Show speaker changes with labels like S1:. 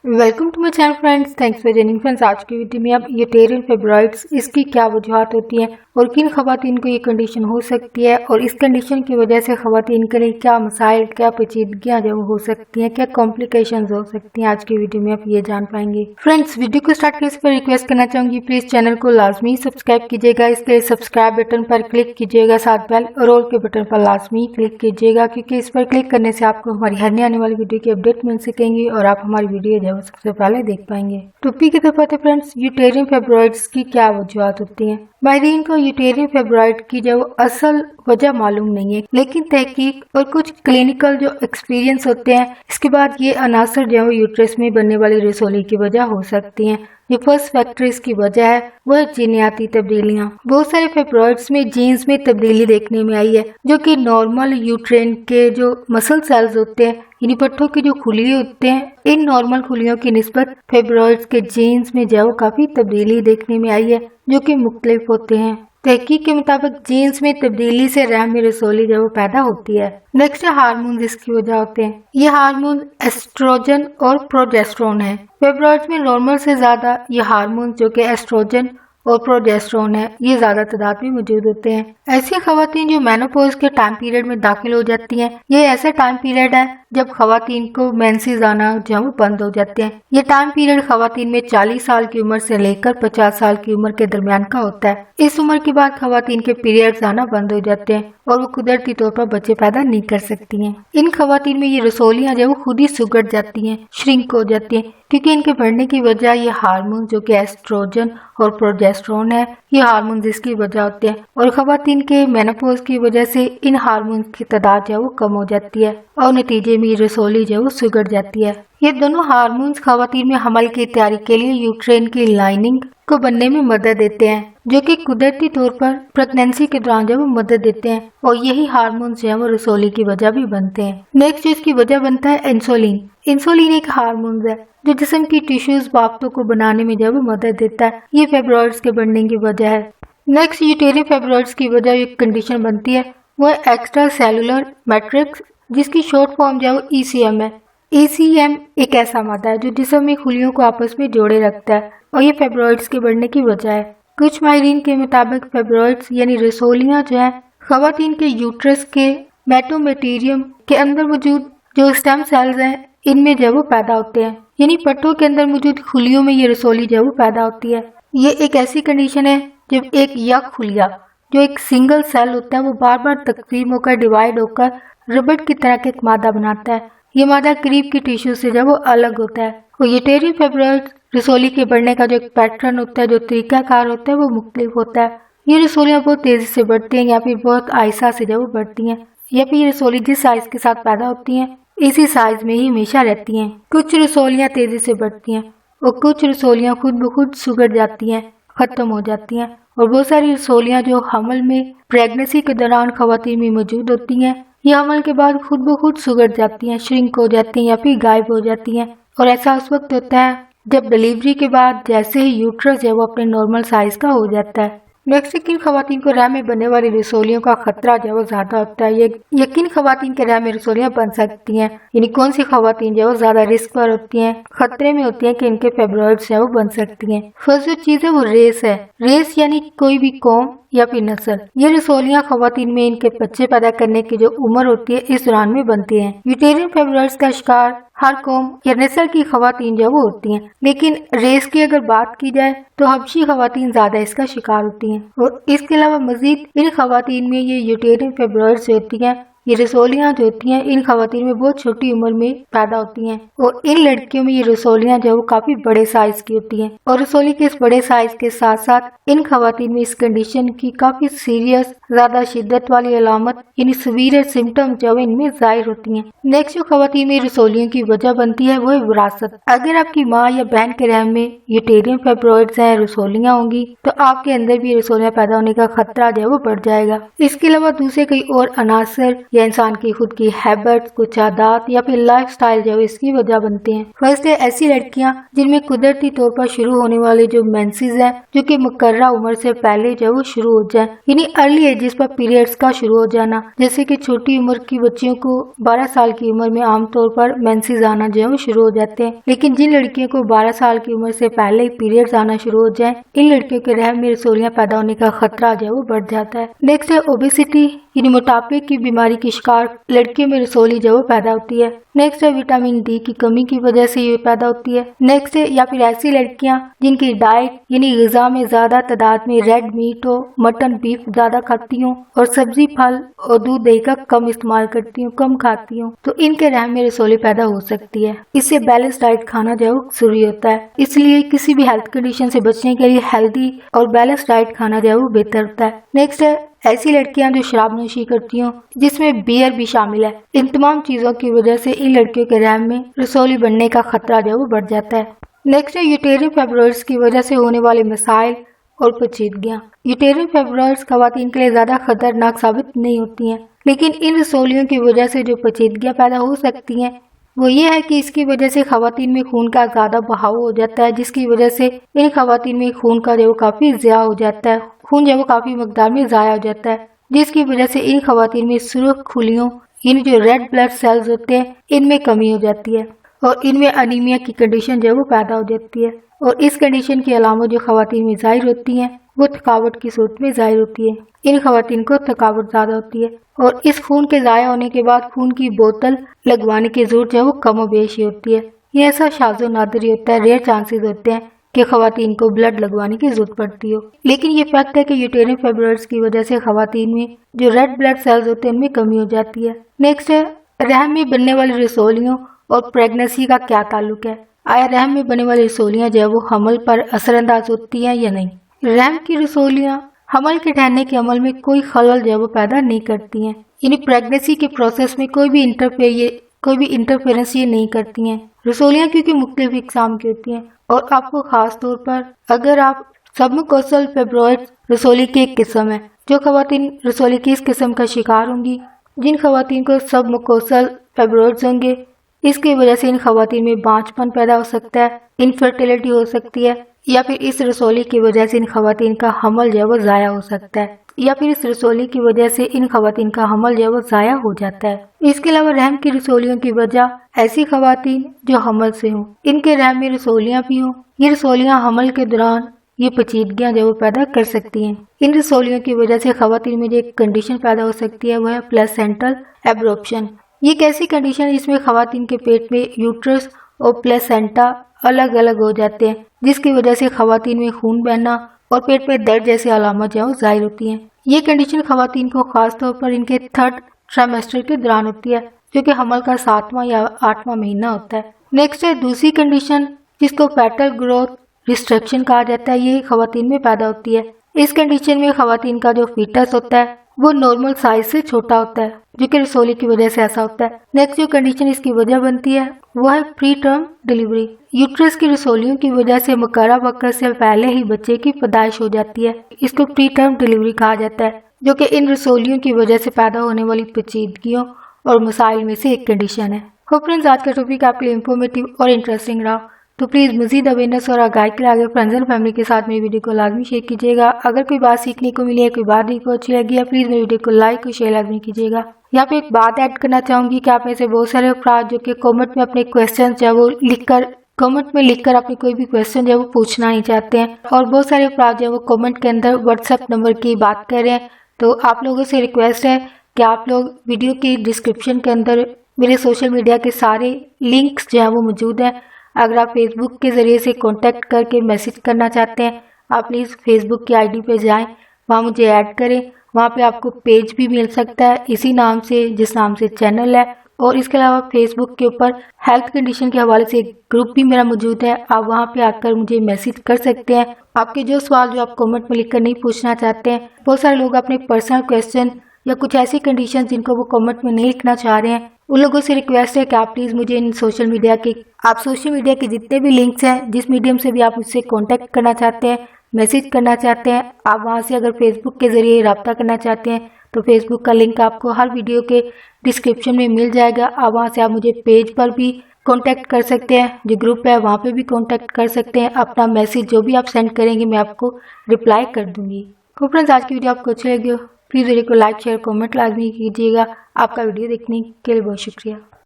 S1: Welcome to my channel friends, thanks for joining friends. आज की video में अब यूटेरियन फाइब्रॉइड्स, इसकी क्या वजूहत होती हैं और किन खवातीन को ये कंडीशन हो सकती है और इस कंडीशन की वजह से खवातीन के लिए क्या मसाइल, क्या पेचीदगियां जो हो सकती हैं, क्या कॉम्प्लिकेशंस हो सकती हैं, आज की वीडियो में आप ये जान पाएंगे। फ्रेंड्स, वीडियो को स्टार्ट करने से पहले रिक्वेस्ट करना चाहूंगी, प्लीज चैनल को लाजमी सब्सक्राइब कीजिएगा। इसके लिए सब्सक्राइब बटन पर क्लिक कीजिएगा, साथ बेल और ऑल के बटन पर लाजमी क्लिक कीजिएगा, क्योंकि इस पर क्लिक करने से आपको हमारी हर आने वाली वीडियो की अपडेट मिल सकेंगी और आप हमारी वीडियो जो सबसे पहले देख पाएंगे। टॉपिक की तरफ आते फ्रेंड्स, यूटेरियन फाइब्रॉइड्स की क्या वजूहत होती हैं। माहिरीन को यूटेरियन फाइब्रॉइड की जो असल वजह मालूम नहीं है, लेकिन तहकीक और कुछ क्लिनिकल जो एक्सपीरियंस होते हैं, इसके बाद ये अनासर जो यूट्रस में बनने वाली रसौली की वजह हो सकती हैं। जो फर्स्ट फैक्टर इसकी वजह है वो है जीनियाती तब्दीलियां। बहुत सारे फाइब्रॉइड्स में जीन्स में तब्दीली देखने में आई है, जो कि नॉर्मल यूट्रेन के जो मसल सेल्स होते हैं, यानी पट्टों के जो खुलिये होते हैं, इन नॉर्मल खुलियों की निस्बत फाइब्रॉइड्स के जीन्स में जो काफी तब्दीली देखने में आई है, जो कि मुख्तलिफ होते हैं। तहकीक के मुताबिक जीन्स में तब्दीली से रहम में रसौली जो पैदा होती है। नेक्स्ट हार्मोन इसकी वजह होते हैं। ये हार्मोन एस्ट्रोजन और प्रोजेस्टेरोन है। फाइब्रॉइड्स में नॉर्मल से ज्यादा ये हार्मोन जो कि एस्ट्रोजन और प्रोजेस्टेरोन है, ये ज्यादा तादाद में मौजूद होते हैं। ऐसी खवातीन जो मेनोपॉज के टाइम पीरियड में दाखिल हो जाती हैं, ये ऐसा टाइम पीरियड है जब खवातीन को मेंसेस आना जो बंद हो जाते हैं। ये टाइम पीरियड खवातीन में 40 साल की उम्र से लेकर 50 साल की उम्र के दरमियान का होता है। इस उम्र के बाद खवातीन के पीरियड्स आना बंद हो जाते हैं और वो कुदरती तौर पर बच्चे पैदा नहीं कर सकती हैं। इन खवातीन में ये रसौलियां जो खुद ही सुगड़ जाती हैं, श्रिंक हो जाती हैं, क्योंकि इनके बढ़ने की वजह ये हार्मोन जो कि एस्ट्रोजन और प्रोजेस्टेरोन है, ये हार्मोन इसकी वजह होते हैं। और खवातीन के मेनोपॉज की वजह से इन हार्मोन की तादाद जो वो कम हो जाती है और नतीजे में रसौली जो वो सुगड़ जाती है। ये दोनों हार्मोन्स खवातीन में हमल की तैयारी के लिए यूट्रेन की लाइनिंग को बनने में मदद देते हैं, जो कि कुदरती तौर पर प्रेगनेंसी के दौरान जब वो मदद देते हैं, और यही हार्मोन्स जो है वो रसौली की वजह भी बनते हैं। नेक्स्ट इसकी वजह बनता है इंसुलिन। इंसुलिन एक हार्मोन है जो जिस्म की टिश्यूज बाफ्तों को बनाने में जब मदद देता है। ये फाइब्रॉइड्स के बढ़ने की वजह है। नेक्स्ट यूटेरियन फाइब्रॉइड्स की वजह एक कंडीशन बनती है, वो है एक्स्ट्रा सेलुलर मैट्रिक्स, जिसकी शॉर्ट फॉर्म जो है ECM है। ECM एक ऐसा मादा है जो जिस्म में खुलियों को आपस में जोड़े रखता है और ये फाइब्रॉइड्स के बढ़ने की वजह है। कुछ माहिरीन के मुताबिक फाइब्रॉइड्स यानी रसौलियां जो है खवातीन के यूट्रस के मेटोमेटेरियम के अंदर मौजूद जो स्टेम सेल्स हैं, इनमें जो वो पैदा होते हैं, यानी पट्टों के अंदर मौजूद खुलियों में ये रसौली जो वो पैदा होती है। ये एक ऐसी कंडीशन है जब एक यक खुलिया जो एक सिंगल सेल होता है वो बार बार तकसीम होकर डिवाइड होकर रबड़ की तरह के एक मादा बनाता है। ये मादा करीब की टिश्यू से जब वो अलग होता है। और यूटेरियन फाइब्रॉइड्स रसौली के बढ़ने का जो एक पैटर्न होता है, जो तरीकाकार होता है, वो मुख्तलिफ होता है। ये रसौलियाँ बहुत तेजी से बढ़ती हैं या फिर बहुत आहिस्ता से जब वो बढ़ती हैं, या फिर ये रसौली जिस साइज के साथ पैदा होती हैं इसी साइज में ही हमेशा रहती हैं। कुछ रसौलियाँ तेजी से बढ़ती हैं और कुछ रसौलियाँ खुद ब खुद सुगड़ जाती हैं, खत्म हो जाती हैं। और बहुत सारी रसौलियाँ जो हमल में प्रेगनेंसी के दौरान खवातीन में मौजूद होती हैं, ये हमल के बाद खुद ब खुद सुगड़ जाती हैं, श्रिंक हो जाती हैं या फिर गायब हो जाती हैं। और ऐसा उस वक्त होता है जब डिलीवरी के बाद जैसे ही यूट्रस है वो अपने नॉर्मल साइज का हो जाता है। नेक्स्ट, किन खवातीन को रहम में बनने वाली रसौलियों का खतरा जो है वो ज्यादा होता है। ये यकीन खवातीन के रहम में रसौलियां बन सकती हैं, यानी कौन सी खवातीन जो है वो ज्यादा रिस्क पर होती हैं, खतरे में होती हैं कि इनके फाइब्रॉइड्स जो है वो बन सकती हैं। फर्स्ट जो चीज है वो रेस है। रेस यानी कोई भी कौम या फिर नस्ल। ये रसौलियां खवातीन में इनके बच्चे पैदा करने की जो उम्र होती है इस दौरान में बनती हैं। यूटेरियन फाइब्रॉइड्स का शिकार हर कौम या नस्ल की खवातीन जो वो होती हैं, लेकिन रेस की अगर बात की जाए तो हबशी खवातीन ज्यादा इसका शिकार होती हैं। और इसके अलावा मजीद इन खवातीन में ये यूटेरियन फाइब्रॉइड्स होती हैं, ये रसौलियां जो होती हैं इन खवातीन में बहुत छोटी उम्र में पैदा होती हैं। और इन लड़कियों में ये रसौलियां जो वो काफी बड़े साइज की होती हैं। और रसौली के इस बड़े साइज के साथ साथ इन खवातीन में इस कंडीशन की काफी सीरियस, ज्यादा शिद्दत वाली अलामत यानी सीवियर सिम्टम जो इनमें जाहिर होती हैं। नेक्स्ट जो खवातीन में रसौलियों की वजह बनती है वो है विरासत। अगर आपकी माँ या बहन के रहम में यूटेरियन फाइब्रॉइड्स हैं, रसौलियां होंगी, तो आपके अंदर भी रसौलियां पैदा होने का खतरा जो है वो बढ़ जाएगा। इसके अलावा दूसरे कई और अनासर یا انسان کی خود کی ہیبٹس، کچھ عادات یا پھر لائف سٹائل جو اس کی وجہ بنتے ہیں۔ فرسٹ ہے ایسی لڑکیاں جن میں قدرتی طور پر شروع ہونے والے جو مینسز ہیں جو کہ مقررہ عمر سے پہلے جو وہ شروع ہو جائیں، یعنی ارلی ایجز پر پیریڈز کا شروع ہو جانا، جیسے کہ چھوٹی عمر کی بچیوں کو 12 سال کی عمر میں عام طور پر مینسز آنا جو ہے وہ شروع ہو جاتے ہیں، لیکن جن لڑکیوں کو 12 سال کی عمر سے پہلے ہی پیریڈز آنا شروع ہو جائیں، ان لڑکیوں کے رحم میں رسولیاں پیدا ہونے کا خطرہ جو ہے وہ بڑھ جاتا ہے۔ نیکسٹ ہے اوبیسٹی، یعنی موٹاپے کی بیماری کی شکار لڑکیوں میں رسولی جو وہ پیدا ہوتی ہے۔ نیکسٹ ہے وٹامن ڈی کی کمی کی وجہ سے یہ پیدا ہوتی ہے۔ نیکسٹ ہے یا پھر ایسی لڑکیاں جن کی ڈائٹ یعنی غذا میں زیادہ تعداد میں ریڈ میٹ ہو، مٹن بیف زیادہ کھاتی ہوں اور سبزی پھل اور دودھ دہی کا کم استعمال کرتی ہوں، کم کھاتی ہوں، تو ان کے رحم میں رسولی پیدا ہو سکتی ہے۔ اس سے بیلنس ڈائٹ کھانا جو ہے ضروری ہوتا ہے، اس لیے کسی بھی ہیلتھ کنڈیشن سے بچنے کے لیے ہیلدی اور بیلنس ڈائٹ کھانا جو ہے وہ بہتر ہوتا ہے۔ نیکسٹ ہے ایسی لڑکیاں جو شراب نوشی کرتی ہوں جس میں بیئر بھی شامل ہے، ان تمام چیزوں کی وجہ سے ان لڑکیوں کے رحم میں رسولی بننے کا خطرہ جو ہے وہ بڑھ جاتا ہے۔ نیکسٹ ہے یوٹیرین فائبرائڈز کی وجہ سے ہونے والے مسائل اور پیچیدگیاں۔ یوٹیرین فائبرائڈز خواتین کے لیے زیادہ خطرناک ثابت نہیں ہوتی ہیں، لیکن ان رسولیوں کی وجہ سے جو پیچیدگیاں پیدا ہو سکتی ہیں وہ یہ ہے کہ اس کی وجہ سے خواتین میں خون کا زیادہ بہاؤ ہو جاتا ہے، جس کی وجہ سے ان خواتین میں خون کا جو کافی ضیاع ہو جاتا ہے، خون جو کافی مقدار میں ضائع ہو جاتا ہے، جس کی وجہ سے ان خواتین میں سرخ خلیوں یعنی جو ریڈ بلڈ سیلز ہوتے ہیں ان میں کمی ہو جاتی ہے اور ان میں انیمیا کی کنڈیشن جو وہ پیدا ہو جاتی ہے، اور اس کنڈیشن کی علامات جو خواتین میں ظاہر ہوتی ہیں وہ تھکاوٹ کی صورت میں ظاہر ہوتی ہے۔ ان خواتین کو تھکاوٹ زیادہ ہوتی ہے اور اس خون کے ضائع ہونے کے بعد خون کی بوتل لگوانے کی ضرورت جو وہ کم و بیش ہی ہوتی ہے۔ یہ ایسا شاذ و نادر ہی ہوتا ہے، ریئر چانسز ہوتے ہیں کہ خواتین کو بلڈ لگوانے کی ضرورت پڑتی ہو، لیکن یہ فیکٹ ہے کہ یوٹیرین فائبرائڈز کی وجہ سے خواتین میں جو ریڈ بلڈ سیلز ہوتے ہیں ان میں کمی ہو جاتی ہے۔ نیکسٹ ہے رحم میں بننے والی رسولیوں اور پریگننسی کا کیا تعلق ہے؟ آیا رحم میں بننے والی رسولیاں جو ہے وہ حمل پر اثر انداز ہوتی ہیں یا نہیں؟ رحم کی رسولیاں حمل کے ٹھہرنے کے عمل میں کوئی خلل جو ہے وہ پیدا نہیں کرتی ہیں، یعنی پریگننسی کے پروسیس میں کوئی بھی انٹرفیرنس یہ نہیں کرتی ہیں۔ رسولیاں کیونکہ مختلف اقسام کی ہوتی ہیں اور آپ کو خاص طور پر اگر آپ سبموکوسل فائبرائڈز رسولی کی ایک قسم ہے، جو خواتین رسولی کی اس قسم کا شکار ہوں گی، جن خواتین کو سبموکوسل فائبرائڈز ہوں گے، اس کی وجہ سے ان خواتین میں بانجھ پن پیدا ہو سکتا ہے، انفرٹیلٹی ہو سکتی ہے، یا پھر اس رسولی کی وجہ سے ان خواتین کا حمل جو ہے وہ ضائع ہو سکتا ہے، یا پھر اس رسولی کی وجہ سے ان خواتین کا حمل جو ہے وہ ضائع ہو جاتا ہے۔ اس کے علاوہ رحم کی رسولیوں کی وجہ ایسی خواتین جو حمل سے ہوں، ان کے رحم میں رسولیاں بھی ہوں، یہ رسولیاں حمل کے دوران یہ پیچیدگیاں جو وہ پیدا کر سکتی ہیں۔ ان رسولیوں کی وجہ سے خواتین میں جو ایک کنڈیشن پیدا ہو سکتی ہے وہ ہے پلیسینٹل ایبروپشن۔ یہ ایک ایسی کنڈیشن جس میں خواتین کے پیٹ میں یوٹرس اور پلیسینٹا الگ الگ ہو جاتے ہیں، جس کی وجہ سے خواتین میں خون بہنا اور پیٹ میں درد جیسی علامات جو ظاہر ہوتی ہیں۔ یہ کنڈیشن خواتین کو خاص طور پر ان کے 3rd ٹرائمیسٹر کے دوران ہوتی ہے، جو کہ حمل کا 7واں یا 8واں مہینہ ہوتا ہے۔ نیکسٹ ہے دوسری کنڈیشن جس کو فیٹل گروتھ ریسٹرکشن کہا جاتا ہے، یہ خواتین میں پیدا ہوتی ہے۔ اس کنڈیشن میں خواتین کا جو فیٹس ہوتا ہے وہ نارمل سائز سے چھوٹا ہوتا ہے، جو کہ رسولی کی وجہ سے ایسا ہوتا ہے۔ نیکسٹ جو کنڈیشن اس کی وجہ بنتی ہے وہ ہے پری ٹرم ڈیلیوری۔ یوٹرس کی رسولیوں کی وجہ سے مقررہ وقت سے پہلے ہی بچے کی پیدائش ہو جاتی ہے، اس کو پری ٹرم ڈیلیوری کہا جاتا ہے، جو کہ ان رسولیوں کی وجہ سے پیدا ہونے والی پیچیدگیوں اور مسائل میں سے ایک کنڈیشن ہے۔ ہوپ فرینڈز آج کا ٹاپک آپ کے لیے انفارمیٹیو اور انٹرسٹنگ رہا، تو پلیز مزید اویئرنیس اور آگاہی کے لیے آگے فرینڈز اینڈ فیملی کے ساتھ میری ویڈیو کو لازمی شیئر کیجیے گا۔ اگر کوئی بات سیکھنے کو ملی ہے، کوئی بات کو اچھی لگی ہے، پلیز میری ویڈیو کو لائک اور شیئر لازمی کیجیے گا۔ یہاں پہ ایک بات ایڈ کرنا چاہوں گی کہ آپ میں سے بہت سارے افراد جو کہ کامنٹ میں اپنے کویسچن جو ہے وہ لکھ کر اپنے کوئی بھی کویسچن جو ہے وہ پوچھنا نہیں چاہتے ہیں، اور بہت سارے افراد جو ہے وہ کامنٹ کے اندر واٹس ایپ نمبر کی بات کر رہے ہیں، تو آپ لوگوں سے ریکویسٹ ہے کہ آپ لوگ ویڈیو کی ڈسکرپشن کے اندر میرے سوشل میڈیا کے سارے لنکس جو ہیں وہ موجود ہیں۔ اگر آپ فیس بک کے ذریعے سے کانٹیکٹ کر کے میسج کرنا چاہتے ہیں، آپ پلیز فیس بک کی آئی ڈی پہ جائیں، وہاں مجھے ایڈ کریں، وہاں پہ آپ کو پیج بھی مل سکتا ہے اسی نام سے جس نام سے چینل ہے، اور اس کے علاوہ فیس بک کے اوپر ہیلتھ کنڈیشن کے حوالے سے ایک گروپ بھی میرا موجود ہے، آپ وہاں پہ آ کر مجھے میسج کر سکتے ہیں۔ آپ کے جو سوال جو آپ کامنٹ میں لکھ کر نہیں پوچھنا چاہتے ہیں، بہت سارے لوگ اپنے پرسنل کویسچن یا کچھ ایسی کنڈیشن جن کو وہ کامنٹ میں نہیں لکھنا چاہ رہے ہیں، ان لوگوں سے ریکویسٹ ہے کہ آپ پلیز مجھے ان سوشل میڈیا کے جتنے بھی لنکس ہیں، جس میڈیم سے بھی آپ مجھ سے کانٹیکٹ کرنا چاہتے ہیں، میسج کرنا چاہتے ہیں، آپ وہاں سے اگر فیس بک کے ذریعے رابطہ کرنا چاہتے ہیں तो फेसबुक का लिंक आपको हर वीडियो के डिस्क्रिप्शन में मिल जाएगा। आप वहाँ से आप मुझे पेज पर भी कांटेक्ट कर सकते हैं, जो ग्रुप है वहाँ पे भी कांटेक्ट कर सकते हैं। अपना मैसेज जो भी आप सेंड करेंगे मैं आपको रिप्लाई कर दूंगी। तो फ्रेंड्स, आज की वीडियो आपको अच्छी लगी हो प्लीज़ वीडियो को लाइक शेयर कमेंट लाजमी कीजिएगा। आपका वीडियो देखने के लिए बहुत शुक्रिया।